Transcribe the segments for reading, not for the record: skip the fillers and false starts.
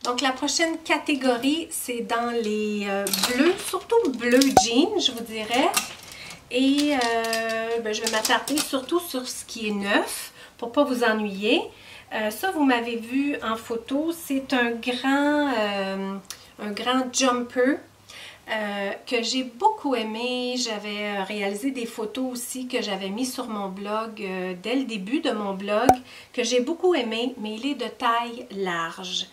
Donc, la prochaine catégorie, c'est dans les bleus, surtout bleu jean, je vous dirais. Et je vais m'attarder surtout sur ce qui est neuf, pour ne pas vous ennuyer. Ça, vous m'avez vu en photo, c'est un grand jumper que j'ai beaucoup aimé. J'avais réalisé des photos aussi que j'avais mis sur mon blog dès le début de mon blog, que j'ai beaucoup aimé, mais il est de taille large.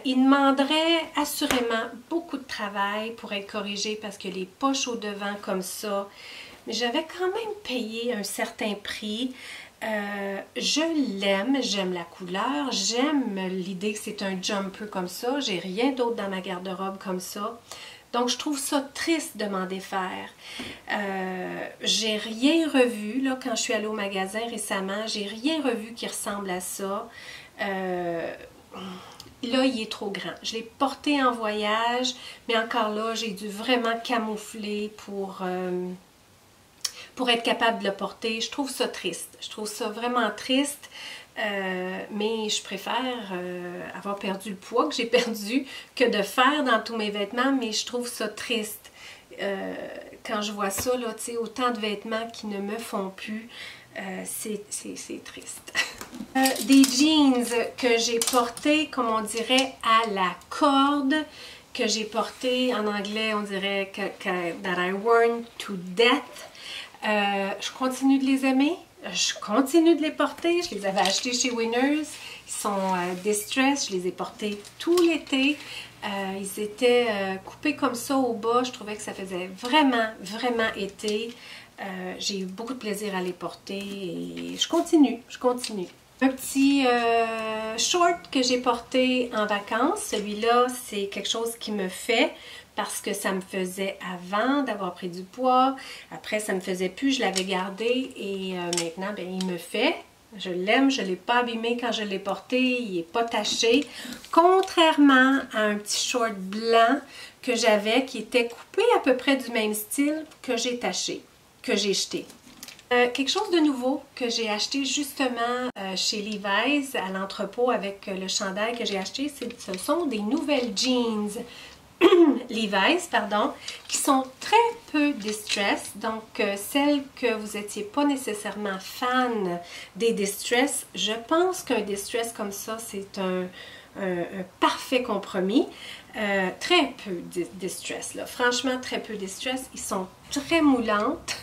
Il demanderait assurément beaucoup de travail pour être corrigé parce que les poches au devant comme ça, mais j'avais quand même payé un certain prix. Je l'aime, j'aime la couleur, j'aime l'idée que c'est un jumper comme ça, j'ai rien d'autre dans ma garde-robe comme ça. Donc, je trouve ça triste de m'en défaire. J'ai rien revu, là, quand je suis allée au magasin récemment, j'ai rien revu qui ressemble à ça. Là, il est trop grand. Je l'ai porté en voyage, mais encore là, j'ai dû vraiment camoufler pour être capable de le porter. Je trouve ça triste. Je trouve ça vraiment triste, mais je préfère avoir perdu le poids que j'ai perdu que de faire dans tous mes vêtements, mais je trouve ça triste. Quand je vois ça, là, tu sais, autant de vêtements qui ne me font plus, c'est triste. Des jeans que j'ai portés, comme on dirait, à la corde, que j'ai portés, en anglais, on dirait that I worn to death. Je continue de les aimer, je continue de les porter. Je les avais achetés chez Winners, ils sont distress, je les ai portés tout l'été. Ils étaient coupés comme ça au bas, je trouvais que ça faisait vraiment, vraiment été. J'ai eu beaucoup de plaisir à les porter et je continue. Un petit short que j'ai porté en vacances, celui-là c'est quelque chose qui me fait parce que ça me faisait avant d'avoir pris du poids, après ça me faisait plus, je l'avais gardé et maintenant ben, il me fait. Je l'aime, je ne l'ai pas abîmé quand je l'ai porté, il n'est pas taché. Contrairement à un petit short blanc que j'avais qui était coupé à peu près du même style que j'ai taché, que j'ai jeté. Quelque chose de nouveau que j'ai acheté justement chez Levi's à l'entrepôt avec le chandail que j'ai acheté, ce sont des nouvelles jeans Levi's, pardon, qui sont très peu distress. Donc, celles que vous n'étiez pas nécessairement fan des distress, je pense qu'un distress comme ça, c'est un parfait compromis. Très peu distress, là. Franchement, très peu distress. Ils sont très moulantes,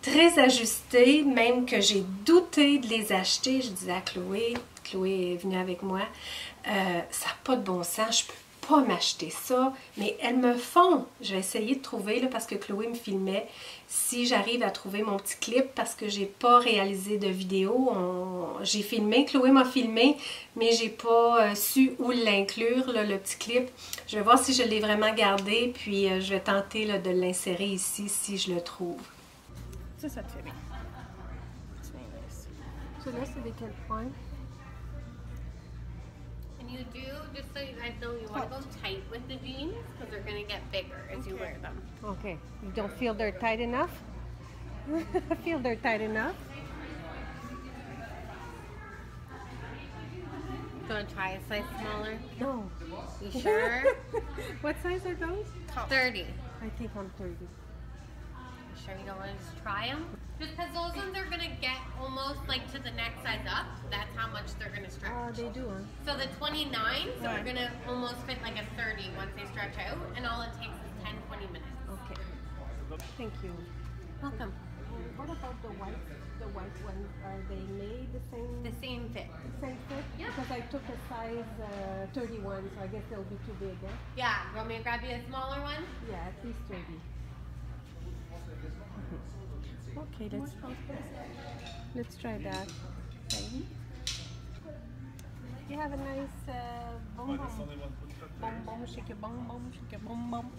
très ajustées, même que j'ai douté de les acheter. Je disais à Chloé est venue avec moi, ça n'a pas de bon sens, je peux pas m'acheter ça, mais elles me font. Je vais essayer de trouver, là, parce que Chloé me filmait, si j'arrive à trouver mon petit clip, parce que j'ai pas réalisé de vidéo. J'ai filmé, Chloé m'a filmé, mais j'ai pas su où l'inclure, le petit clip. Je vais voir si je l'ai vraiment gardé, puis je vais tenter là, de l'insérer ici, si je le trouve. Ça te fait bien. Celui-là, c'est de quel point? You do, just so you guys know, you want to go tight with the jeans because they're going to get bigger as you wear them. Okay. You don't feel they're tight enough? I feel they're tight enough. Do you want to try a size smaller? No. You sure? What size are those? 30. I think I'm 30. You sure you don't want to just try them? Just because those ones are going to get almost like to the next size up. That's how much they're going to stretch. Oh, they do, huh? So the 29s are going to almost fit like a 30 once they stretch out. And all it takes is 10-20 minutes. Okay. Thank you. Welcome. What about the white ones? Are they made the same? The same fit. Same fit? Yeah. Because I took a size 31, so I guess they'll be too big, eh? Yeah. You want me to grab you a smaller one? Yeah, at least 30. Okay, let's try that. You have a nice bum bum. Bum bum, shake your bum bum, shake your bum bum.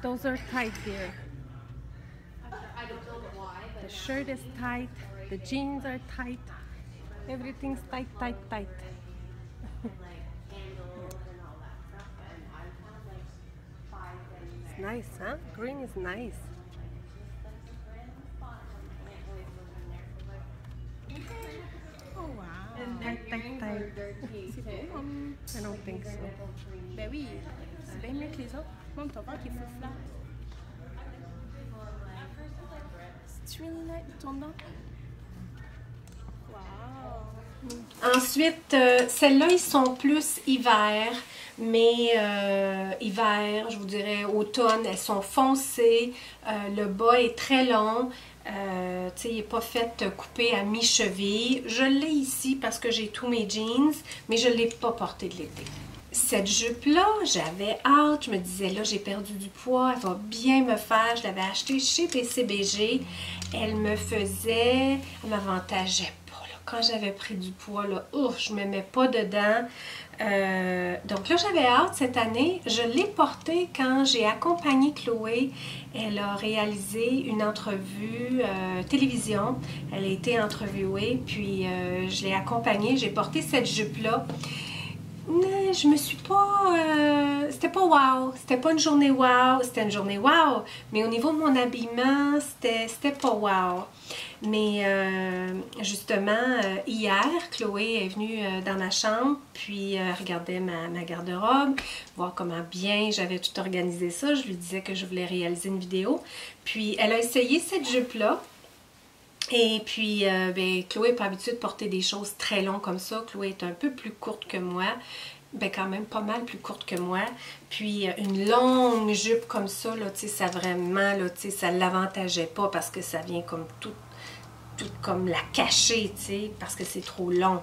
Those are tight, dear. I don't know why, but The shirt is tight, the jeans are tight, everything's tight, tight, tight. It's nice, huh? Green is nice. oh wow. Tight, tight, tight. C'est beau, I don't think so. Ben oui, c'est bien mieux que les autres. Même ton père qui est full flat. C'est really nice. Tourne donc. Wow. Ensuite, celles-là, ils sont plus hiver, mais hiver, je vous dirais automne, elles sont foncées. Le bas est très long. Tu sais, il n'est pas fait couper à mi-cheville. Je l'ai ici parce que j'ai tous mes jeans, mais je ne l'ai pas porté de l'été. Cette jupe-là, j'avais hâte. Je me disais, là, j'ai perdu du poids. Elle va bien me faire. Je l'avais achetée chez PCBG. Elle m'avantageait pas. Là. Quand j'avais pris du poids, là, je ne me mets pas dedans. Donc là, j'avais hâte cette année. Je l'ai portée quand j'ai accompagné Chloé. Elle a réalisé une entrevue télévision. Elle a été interviewée, puis je l'ai accompagnée. J'ai porté cette jupe-là. Je me suis pas... c'était pas wow. C'était pas une journée wow. C'était une journée wow. Mais au niveau de mon habillement, c'était pas wow. Mais justement, hier, Chloé est venue dans ma chambre, puis elle regardait ma garde-robe, voir comment bien j'avais tout organisé ça. Je lui disais que je voulais réaliser une vidéo. Puis elle a essayé cette jupe-là. Et puis, ben, Chloé n'est pas habituée de porter des choses très longues comme ça. Chloé est un peu plus courte que moi. Ben, quand même pas mal plus courte que moi. Puis, une longue jupe comme ça, là, tu sais, ça vraiment, là, tu sais, ça ne l'avantageait pas parce que ça vient comme tout comme la cacher, tu sais, parce que c'est trop long.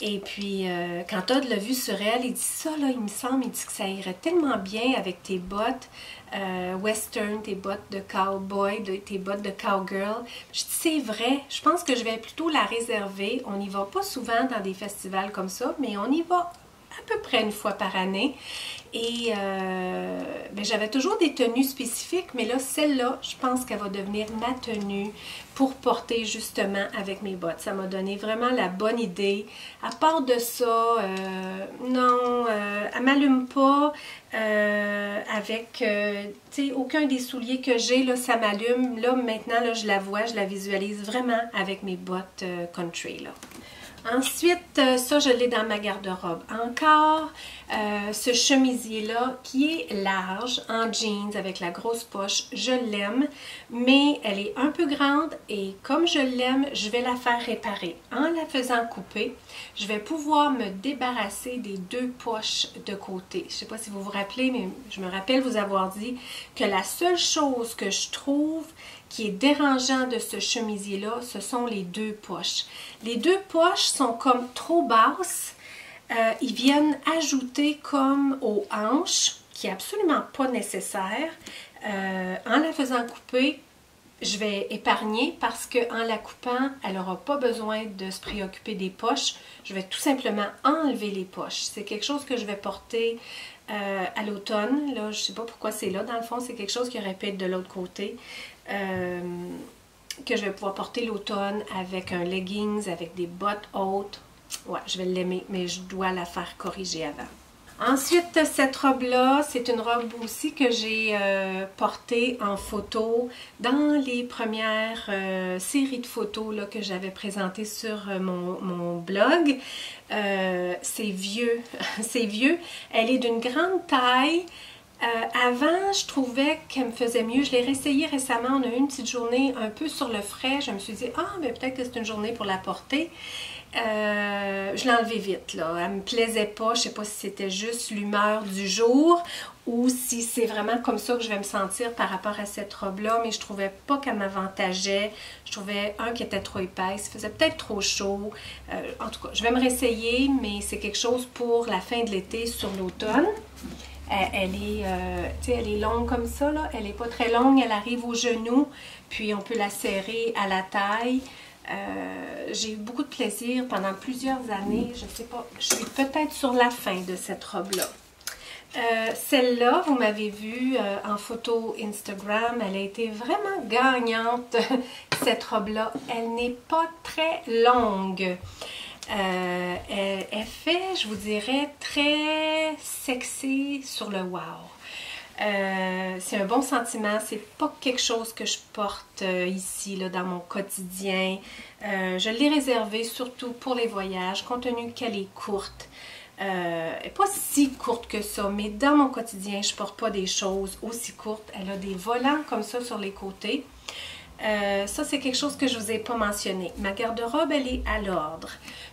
Et puis, quand Todd l'a vu sur elle, il dit ça, là, il me semble, il dit que ça irait tellement bien avec tes bottes western, tes bottes de cowboy, tes bottes de cowgirl. Je dis, c'est vrai, je pense que je vais plutôt la réserver. On n'y va pas souvent dans des festivals comme ça, mais on y va à peu près une fois par année. Et ben, j'avais toujours des tenues spécifiques, mais là, celle-là, je pense qu'elle va devenir ma tenue pour porter justement avec mes bottes. Ça m'a donné vraiment la bonne idée. À part de ça, non, elle m'allume pas avec, tu sais, aucun des souliers que j'ai, là, ça m'allume. Là, maintenant, là, je la vois, je la visualise vraiment avec mes bottes country, là. Ensuite, ça, je l'ai dans ma garde-robe. Encore, ce chemisier-là qui est large, en jeans, avec la grosse poche, je l'aime, mais elle est un peu grande et comme je l'aime, je vais la faire réparer. En la faisant couper, je vais pouvoir me débarrasser des deux poches de côté. Je ne sais pas si vous vous rappelez, mais je me rappelle vous avoir dit que la seule chose que je trouve qui est dérangeant de ce chemisier-là, ce sont les deux poches. Les deux poches sont comme trop basses. Ils viennent ajouter comme aux hanches, qui n'est absolument pas nécessaire. En la faisant couper, je vais épargner parce qu'en la coupant, elle n'aura pas besoin de se préoccuper des poches. Je vais tout simplement enlever les poches. C'est quelque chose que je vais porter à l'automne. Là, je ne sais pas pourquoi c'est là. Dans le fond, c'est quelque chose qui aurait pu être de l'autre côté. Que je vais pouvoir porter l'automne avec un leggings, avec des bottes hautes. Ouais, je vais l'aimer, mais je dois la faire corriger avant. Ensuite, cette robe-là, c'est une robe aussi que j'ai portée en photo dans les premières séries de photos là, que j'avais présentées sur mon blog. C'est vieux, c'est vieux. Elle est d'une grande taille. Avant, je trouvais qu'elle me faisait mieux. Je l'ai réessayé récemment. On a eu une petite journée un peu sur le frais. Je me suis dit, ah, mais peut-être que c'est une journée pour la porter. Je l'ai enlevée vite, là. Elle me plaisait pas. Je sais pas si c'était juste l'humeur du jour ou si c'est vraiment comme ça que je vais me sentir par rapport à cette robe-là. Mais je trouvais pas qu'elle m'avantageait. Je trouvais, qui était trop épaisse. Il faisait peut-être trop chaud. En tout cas, je vais me réessayer, mais c'est quelque chose pour la fin de l'été sur l'automne. Elle est longue comme ça, là. Elle n'est pas très longue, elle arrive au genou, puis on peut la serrer à la taille. J'ai eu beaucoup de plaisir pendant plusieurs années. Je ne sais pas, je suis peut-être sur la fin de cette robe-là. Celle-là, vous m'avez vue en photo Instagram, elle a été vraiment gagnante, cette robe-là. Elle n'est pas très longue. Elle fait, je vous dirais, très sexy sur le wow. C'est un bon sentiment, c'est pas quelque chose que je porte ici là, dans mon quotidien. Je l'ai réservée surtout pour les voyages, compte tenu qu'elle est courte. Elle n'est pas si courte que ça, mais dans mon quotidien, je ne porte pas des choses aussi courtes. Elle a des volants comme ça sur les côtés. Ça, c'est quelque chose que je ne vous ai pas mentionné. Ma garde-robe, elle est à l'ordre,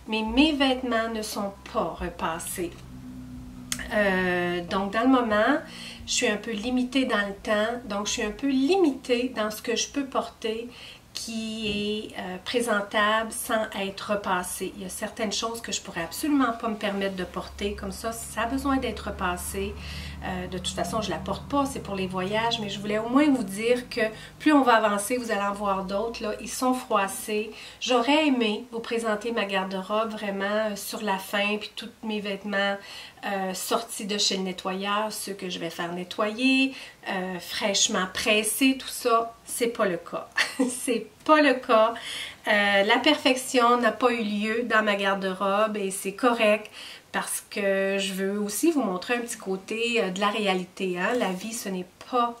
mais mes vêtements ne sont pas repassés. Donc, dans le moment, je suis un peu limitée dans le temps, donc je suis un peu limitée dans ce que je peux porter qui est présentable sans être repassé. Il y a certaines choses que je pourrais absolument pas me permettre de porter, comme ça a besoin d'être repassé. De toute façon, je ne la porte pas, c'est pour les voyages, mais je voulais au moins vous dire que plus on va avancer, vous allez en voir d'autres, là, ils sont froissés. J'aurais aimé vous présenter ma garde-robe vraiment sur la fin, puis tous mes vêtements sortis de chez le nettoyeur, ceux que je vais faire nettoyer, fraîchement pressés, tout ça, c'est pas le cas. C'est pas le cas. La perfection n'a pas eu lieu dans ma garde-robe et c'est correct. Parce que je veux aussi vous montrer un petit côté de la réalité. Hein? La vie, ce n'est pas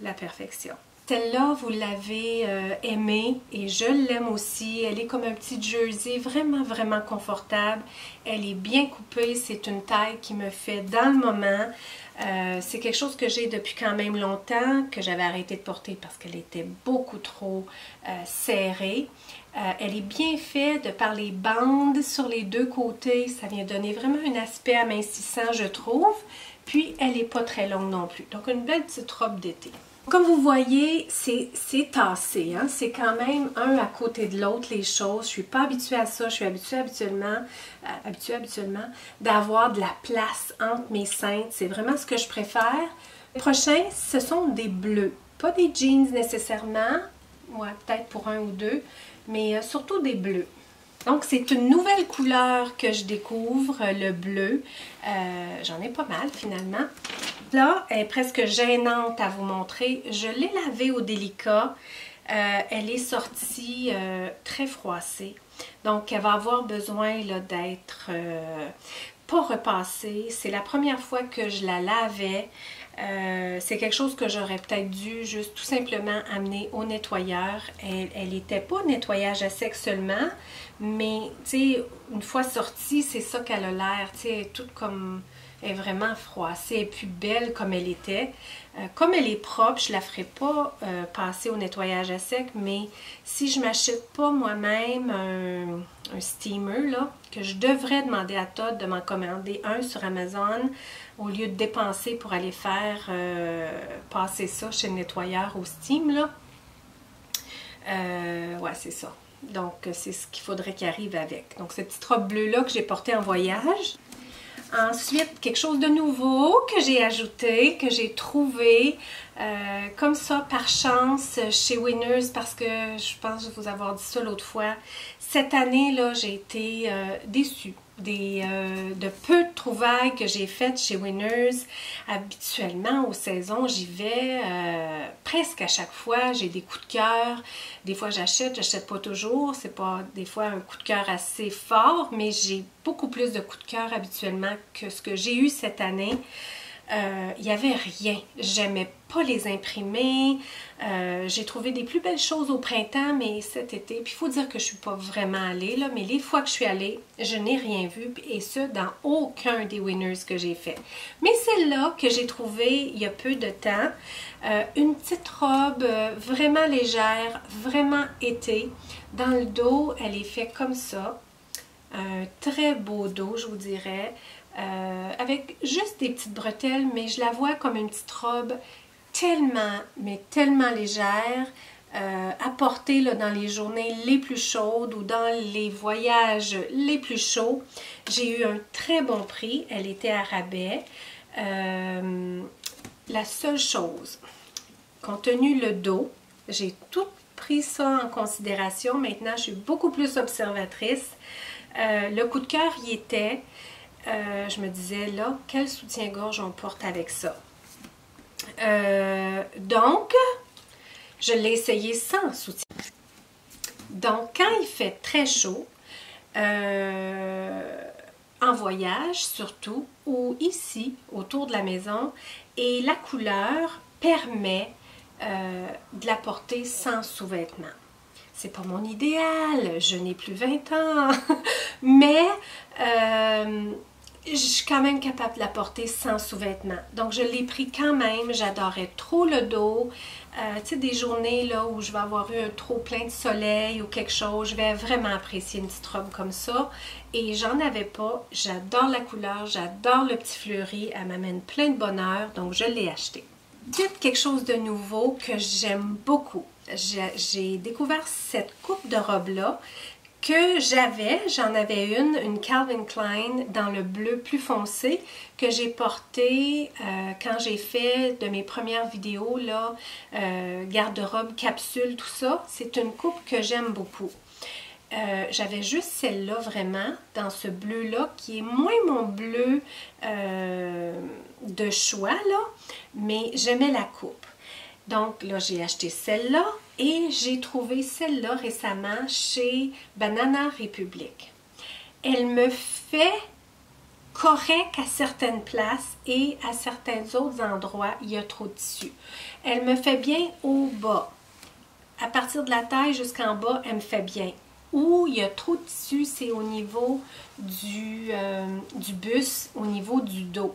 la perfection. Celle-là, vous l'avez aimée et je l'aime aussi. Elle est comme un petit jersey, vraiment, vraiment confortable. Elle est bien coupée. C'est une taille qui me fait dans le moment. C'est quelque chose que j'ai depuis quand même longtemps, que j'avais arrêté de porter parce qu'elle était beaucoup trop serrée. Elle est bien faite de par les bandes sur les deux côtés. Ça vient donner vraiment un aspect amincissant, je trouve. Puis, elle n'est pas très longue non plus. Donc, une belle petite robe d'été. Comme vous voyez, c'est tassé. Hein? C'est quand même un à côté de l'autre, les choses. Je ne suis pas habituée à ça. Je suis habituée habituellement d'avoir de la place entre mes cintres. C'est vraiment ce que je préfère. Le prochain, ce sont des bleus. Pas des jeans nécessairement. Ouais, peut-être pour un ou deux. Mais surtout des bleus. Donc, c'est une nouvelle couleur que je découvre, le bleu. J'en ai pas mal, finalement. Là, elle est presque gênante à vous montrer. Je l'ai lavée au délicat. Elle est sortie très froissée. Donc, elle va avoir besoin d'être pas repassée. C'est la première fois que je la lavais. C'est quelque chose que j'aurais peut-être dû juste tout simplement amener au nettoyeur. Elle n'était pas nettoyage à sec seulement, mais tu sais, une fois sortie, c'est ça qu'elle a l'air, tu sais, toute comme, elle est vraiment froissée et plus belle comme elle était. Comme elle est propre, je ne la ferai pas passer au nettoyage à sec, mais si je ne m'achète pas moi-même un steamer, là, que je devrais demander à Todd de m'en commander un sur Amazon, au lieu de dépenser pour aller faire passer ça chez le nettoyeur au steam, là. Ouais, c'est ça. Donc, c'est ce qu'il faudrait qu'il arrive avec. Donc, cette petite robe bleue-là que j'ai portée en voyage. Ensuite, quelque chose de nouveau que j'ai ajouté, que j'ai trouvé comme ça par chance chez Winners, parce que je pense vous avoir dit ça l'autre fois. Cette année, là, j'ai été déçue de peu de trouvailles que j'ai faites chez Winners. Habituellement, aux saisons, j'y vais presque à chaque fois. J'ai des coups de cœur. Des fois, j'achète pas toujours. C'est pas des fois un coup de cœur assez fort, mais j'ai beaucoup plus de coups de cœur habituellement que ce que j'ai eu cette année. Il n'y avait rien. J'aimais pas les imprimer. J'ai trouvé des plus belles choses au printemps, mais cet été, puis il faut dire que je ne suis pas vraiment allée, là, mais les fois que je suis allée, je n'ai rien vu, et ce, dans aucun des Winners que j'ai fait. Mais celle-là que j'ai trouvée il y a peu de temps, une petite robe vraiment légère, vraiment été. Dans le dos, elle est faite comme ça. Un très beau dos, je vous dirais. Avec juste des petites bretelles, mais je la vois comme une petite robe tellement, mais tellement légère, à porter là, dans les journées les plus chaudes ou dans les voyages les plus chauds. J'ai eu un très bon prix, elle était à rabais. La seule chose, compte tenu le dos, j'ai tout pris ça en considération. Maintenant, je suis beaucoup plus observatrice. Le coup de cœur y était. Je me disais, là, quel soutien-gorge on porte avec ça? Donc, je l'ai essayé sans soutien. Donc, quand il fait très chaud, en voyage surtout, ou ici, autour de la maison, et la couleur permet de la porter sans sous-vêtements. C'est pas mon idéal, je n'ai plus 20 ans, mais je suis quand même capable de la porter sans sous-vêtements. Donc, je l'ai pris quand même. J'adorais trop le dos. Tu sais, des journées là, où je vais avoir eu un trop plein de soleil ou quelque chose, je vais vraiment apprécier une petite robe comme ça. Et j'en avais pas. J'adore la couleur, j'adore le petit fleuri. Elle m'amène plein de bonheur, donc je l'ai acheté. Ensuite, quelque chose de nouveau que j'aime beaucoup. J'ai découvert cette coupe de robe-là que j'en avais une Calvin Klein dans le bleu plus foncé que j'ai portée quand j'ai fait de mes premières vidéos, là, garde-robe, capsule, tout ça. C'est une coupe que j'aime beaucoup. J'avais juste celle-là vraiment, dans ce bleu-là, qui est moins mon bleu de choix, là, mais j'aimais la coupe. Donc là, j'ai acheté celle-là et j'ai trouvé celle-là récemment chez Banana Republic. Elle me fait correct à certaines places et à certains autres endroits, il y a trop de tissu. Elle me fait bien au bas. À partir de la taille jusqu'en bas, elle me fait bien. Où il y a trop de tissu, c'est au niveau du buste, au niveau du dos.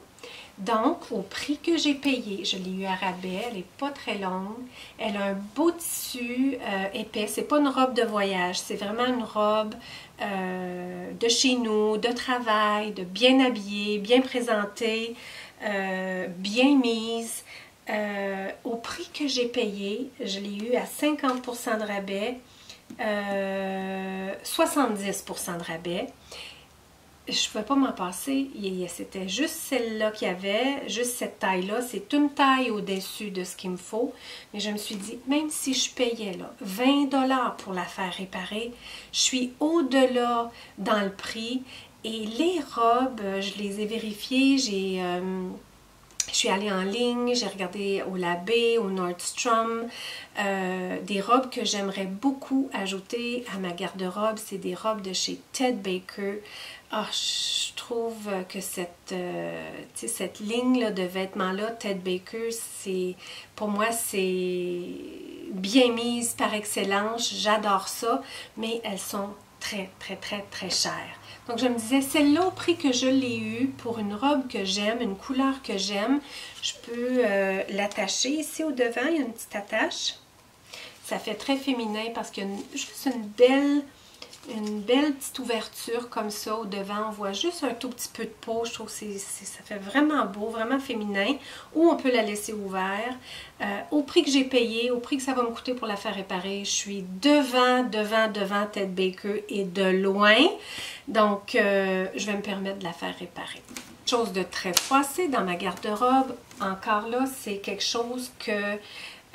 Donc, au prix que j'ai payé, je l'ai eu à rabais, elle n'est pas très longue, elle a un beau tissu épais, c'est pas une robe de voyage, c'est vraiment une robe de chez nous, de travail, de bien habillée, bien présentée, bien mise. Au prix que j'ai payé, je l'ai eu à 50% de rabais, 70% de rabais. Je ne pouvais pas m'en passer, c'était juste celle-là qu'il y avait, juste cette taille-là, c'est une taille au-dessus de ce qu'il me faut, mais je me suis dit, même si je payais là, 20 $ pour la faire réparer, je suis au-delà dans le prix, et les robes, je les ai vérifiées, je suis allée en ligne, j'ai regardé au Labé, au Nordstrom, des robes que j'aimerais beaucoup ajouter à ma garde-robe, c'est des robes de chez Ted Baker. Oh, je trouve que cette ligne là, de vêtements-là, Ted Baker, pour moi, c'est bien mise par excellence. J'adore ça, mais elles sont très, très, très, très chères. Donc, je me disais, celle-là, au prix que je l'ai eu, pour une robe que j'aime, une couleur que j'aime, je peux l'attacher. Ici, au devant, il y a une petite attache. Ça fait très féminin parce qu'il y a juste une belle petite ouverture comme ça au devant. On voit juste un tout petit peu de peau. Je trouve que ça fait vraiment beau, vraiment féminin. Ou on peut la laisser ouverte. Au prix que j'ai payé, au prix que ça va me coûter pour la faire réparer, je suis devant Ted Baker et de loin. Donc, je vais me permettre de la faire réparer. Chose de très froissée dans ma garde-robe. Encore là, c'est quelque chose que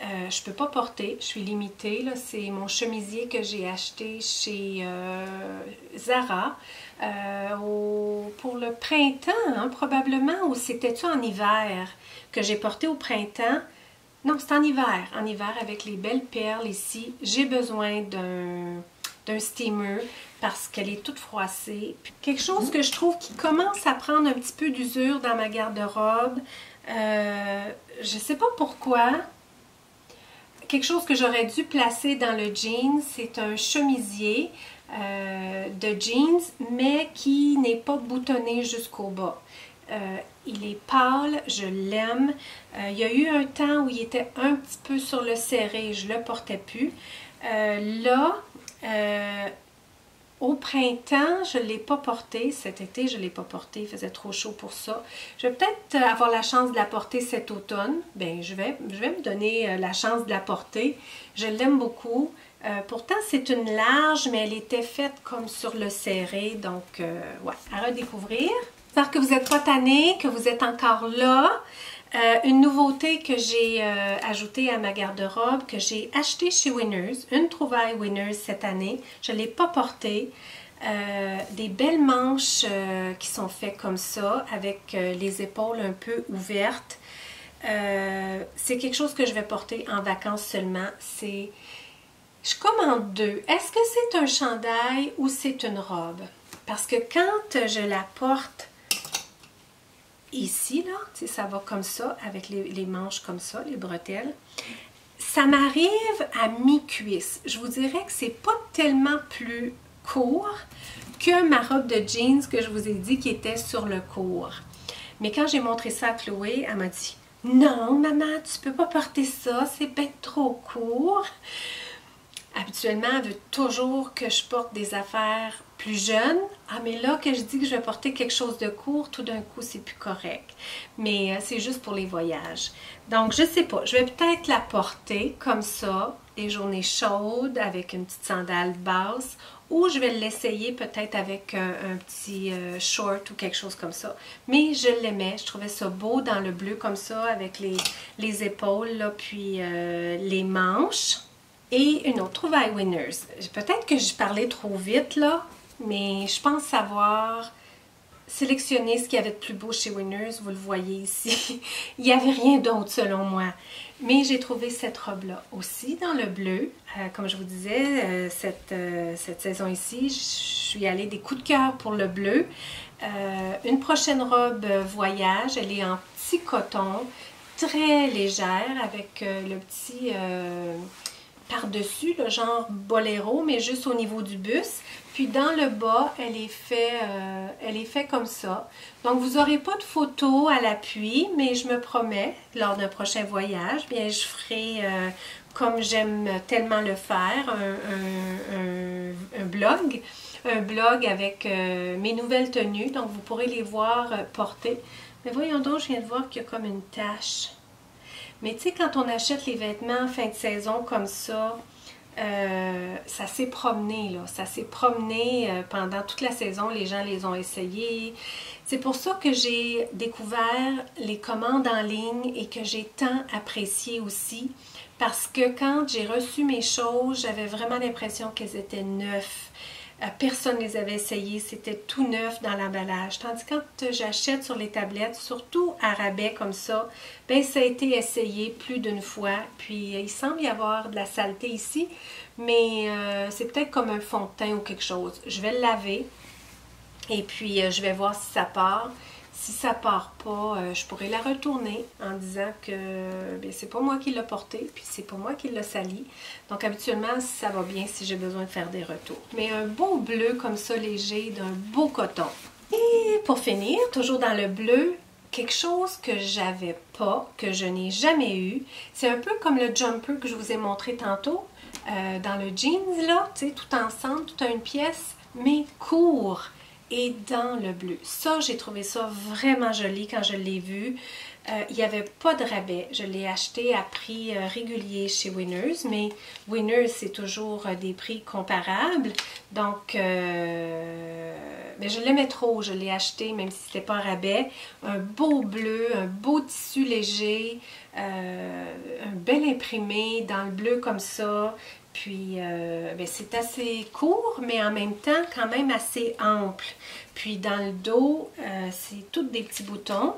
je ne peux pas porter, je suis limitée. C'est mon chemisier que j'ai acheté chez Zara pour le printemps, hein, probablement, ou c'était-tu en hiver que j'ai porté au printemps? Non, c'est en hiver avec les belles perles ici. J'ai besoin d'un steamer parce qu'elle est toute froissée. Quelque chose que je trouve qui commence à prendre un petit peu d'usure dans ma garde-robe, je ne sais pas pourquoi. Quelque chose que j'aurais dû placer dans le jean, c'est un chemisier de jeans, mais qui n'est pas boutonné jusqu'au bas. Il est pâle, je l'aime. Il y a eu un temps où il était un petit peu sur le serré, je ne le portais plus. Au printemps, je ne l'ai pas porté. Cet été, je ne l'ai pas porté. Il faisait trop chaud pour ça. Je vais peut-être avoir la chance de la porter cet automne. Bien, je vais me donner la chance de la porter. Je l'aime beaucoup. Pourtant, c'est une large, mais elle était faite comme sur le serré. Donc, ouais, à redécouvrir. J'espère que vous n'êtes pas tannés, que vous êtes encore là. Une nouveauté que j'ai ajoutée à ma garde-robe, que j'ai achetée chez Winners, une trouvaille Winners cette année, je ne l'ai pas portée, des belles manches qui sont faites comme ça, avec les épaules un peu ouvertes. C'est quelque chose que je vais porter en vacances seulement. Je commande deux. Est-ce que c'est un chandail ou c'est une robe? Parce que quand je la porte ici, là, tu sais, ça va comme ça, avec les manches comme ça, les bretelles. Ça m'arrive à mi-cuisse. Je vous dirais que c'est pas tellement plus court que ma robe de jeans que je vous ai dit qui était sur le court. Mais quand j'ai montré ça à Chloé, elle m'a dit « Non, maman, tu peux pas porter ça, c'est bien trop court. » Habituellement, elle veut toujours que je porte des affaires plus jeunes. Ah, mais là que je dis que je vais porter quelque chose de court, tout d'un coup, c'est plus correct. Mais c'est juste pour les voyages. Donc, je sais pas, je vais peut-être la porter comme ça, des journées chaudes, avec une petite sandale basse, ou je vais l'essayer peut-être avec un petit short ou quelque chose comme ça. Mais je l'aimais, je trouvais ça beau dans le bleu comme ça, avec les épaules, là, puis les manches. Et une autre trouvaille Winners. Peut-être que je parlais trop vite là, mais je pense savoir sélectionner ce qu'il y avait de plus beau chez Winners. Vous le voyez ici. Il n'y avait rien d'autre selon moi. Mais j'ai trouvé cette robe-là aussi dans le bleu. Comme je vous disais, cette saison ici, je suis allée des coups de cœur pour le bleu. Une prochaine robe voyage, elle est en petit coton, très légère, avec le petit... par-dessus, le genre boléro, mais juste au niveau du buste. Puis dans le bas, elle est faite comme ça. Donc, vous n'aurez pas de photo à l'appui, mais je me promets, lors d'un prochain voyage, bien, je ferai, comme j'aime tellement le faire, un blog. Un blog avec mes nouvelles tenues. Donc, vous pourrez les voir portées. Mais voyons donc, je viens de voir qu'il y a comme une tache. Mais tu sais, quand on achète les vêtements fin de saison comme ça ça s'est promené, là. Ça s'est promené pendant toute la saison. Les gens les ont essayés. C'est pour ça que j'ai découvert les commandes en ligne et que j'ai tant apprécié aussi. Parce que quand j'ai reçu mes choses, j'avais vraiment l'impression qu'elles étaient neuves. Personne ne les avait essayées, c'était tout neuf dans l'emballage. Tandis que quand j'achète sur les tablettes, surtout à rabais comme ça, ben ça a été essayé plus d'une fois. Puis il semble y avoir de la saleté ici, mais c'est peut-être comme un fond de teint ou quelque chose. Je vais le laver et puis je vais voir si ça part. Si ça part pas, je pourrais la retourner en disant que c'est pas moi qui l'ai porté, puis c'est pas moi qui l'a sali. Donc habituellement, ça va bien si j'ai besoin de faire des retours. Mais un beau bleu comme ça, léger, d'un beau coton. Et pour finir, toujours dans le bleu, quelque chose que j'avais pas, que je n'ai jamais eu. C'est un peu comme le jumper que je vous ai montré tantôt, dans le jeans, là, tu sais, tout ensemble, tout à une pièce, mais court. Et dans le bleu. Ça, j'ai trouvé ça vraiment joli quand je l'ai vu. Il n'y avait pas de rabais. Je l'ai acheté à prix régulier chez Winners, mais Winners, c'est toujours des prix comparables. Donc, mais je l'aimais trop. Je l'ai acheté, même si ce n'était pas un rabais. Un beau bleu, un beau tissu léger, un bel imprimé dans le bleu comme ça. Puis, c'est assez court, mais en même temps, quand même assez ample. Puis, dans le dos, c'est tous des petits boutons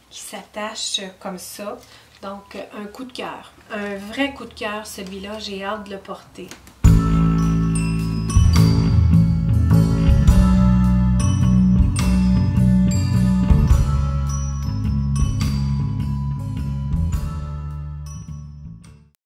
qui s'attachent comme ça. Donc, un coup de cœur. Un vrai coup de cœur, celui-là. J'ai hâte de le porter.